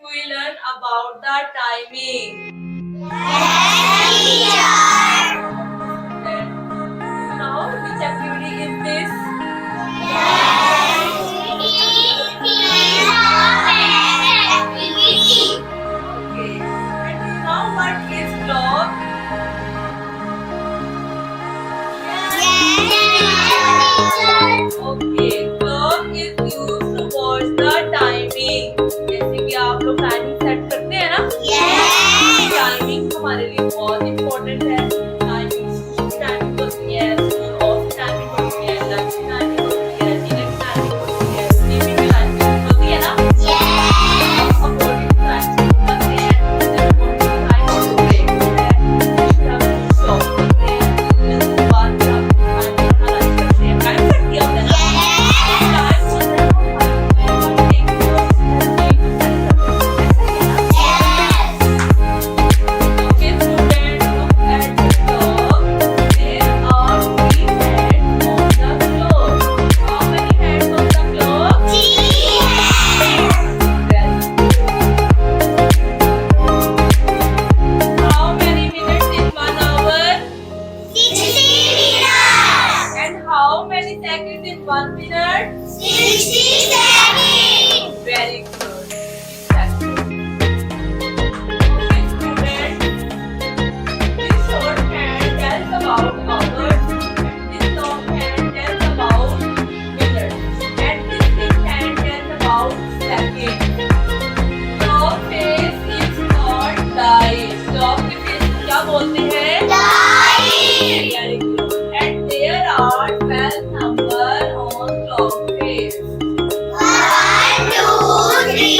we learn about the timing. Then, now, which activity is this? Okay. And now, what is clock? Okay, clock is used to watch the timing. जैसे कि आप लोग timing set करते हैं ना, timing हमारे लिए बहुत इम्पोर्टेंट है. टाइमिंग होती है, स्कूल ऑफ टाइमिंग होती है, लंच टाइमिंग होती है, डिनर टाइमिंग होती है, स्लीपिंग टाइमिंग होती है ना. अकॉर्डिंग टू टाइम करते हैं, अकॉर्डिंग टू टाइम ब्रेक होता है, फिर हम स्टॉप करते हैं, फिर उसके बाद फिर हम टाइम अपना लंच करते हैं. टाइम सेट किया होता है ना. टाइम होता है हमारे लिए एक जो Okay, students, look at the clock. There are 3 hands on the clock. How many hands on the clock? 3 hands. How many minutes in 1 hour? 60 minutes. And how many seconds in 1 minute? 60 seconds. Very good. Exactly. Okay, students. This short hand tells about hours. This long hand tells about minutes. And this big hand tells about seconds. Clock face is called dice. Clock के face को क्या बोलते हैं? Dice. Very good. And there are 12 numbers on clock face. 1, 2, 3,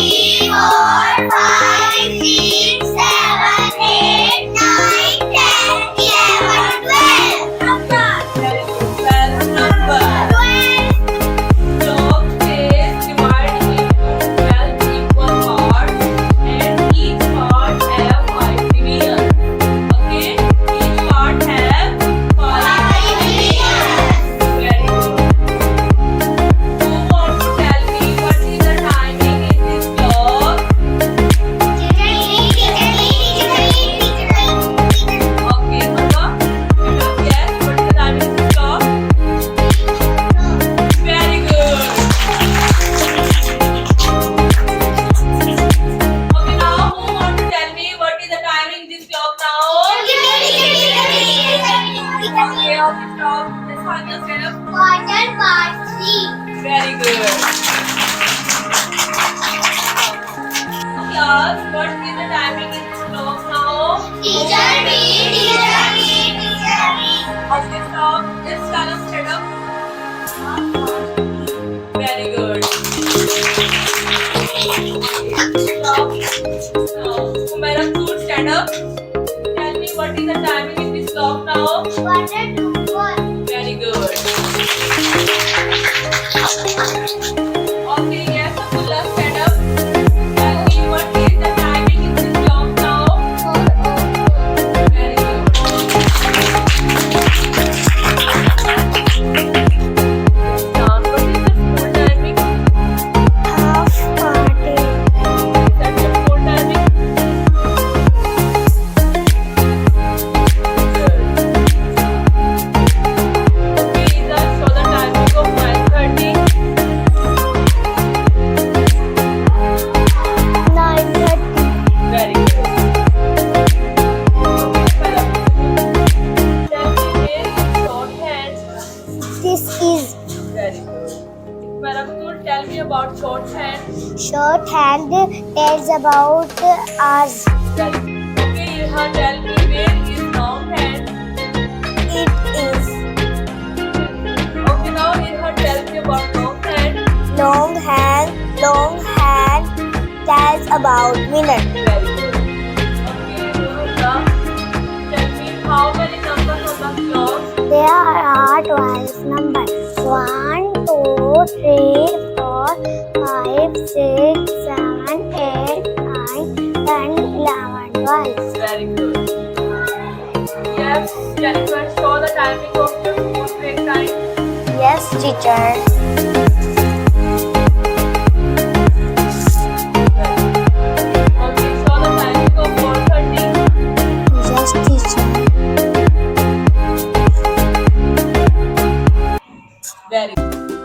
4, 5, 6, 7, 8, 9, 10, 11, 12. Number. Very good. 12 numbers. 12. Clock face divided into 12 equal parts, and each part have 5 divisions. Okay, each part have 5 divisions. Very good. Who want to tell me what is the timing in this clock? Okay, Mama. Yes, what is the timing in this clock? Very good. Okay, now who want to tell me what is the timing in this clock now? Okay, of this clock. Let's find the stand up. Very good. Class, what is the timing in this clock now? Of this clock, let's stand up, stand up. Very good. Stop. Now, Humaira, Sood, stand up. Tell me what is the timing in this clock now? Very good. Okay, yes, Abdullah, stand up. Tell me what is the timing in this clock now? Very good. Now, what is the school timing? Is that your school timing? Good. Okay, Iza, show the timing of 9:30. Very good. Okay, Farah, tell me where is shorthand? This is Very good. Paramtur, tell me about shorthand. shorthand tells about hours. Very good. Okay, Ilha, tell me where is longhand. It is Okay, now Ilha, tell me about longhand. long hand tells about minute. Very good. Okay, Nurullah, tell me how many numbers on the clock? There are 12 numbers. 1, 2, 3, 4, 5, 6, 7, 8, 9, 10, 11, 12. Very good. Yes, Jennifer, show the timing of your school break time. Yes, teacher. Very good.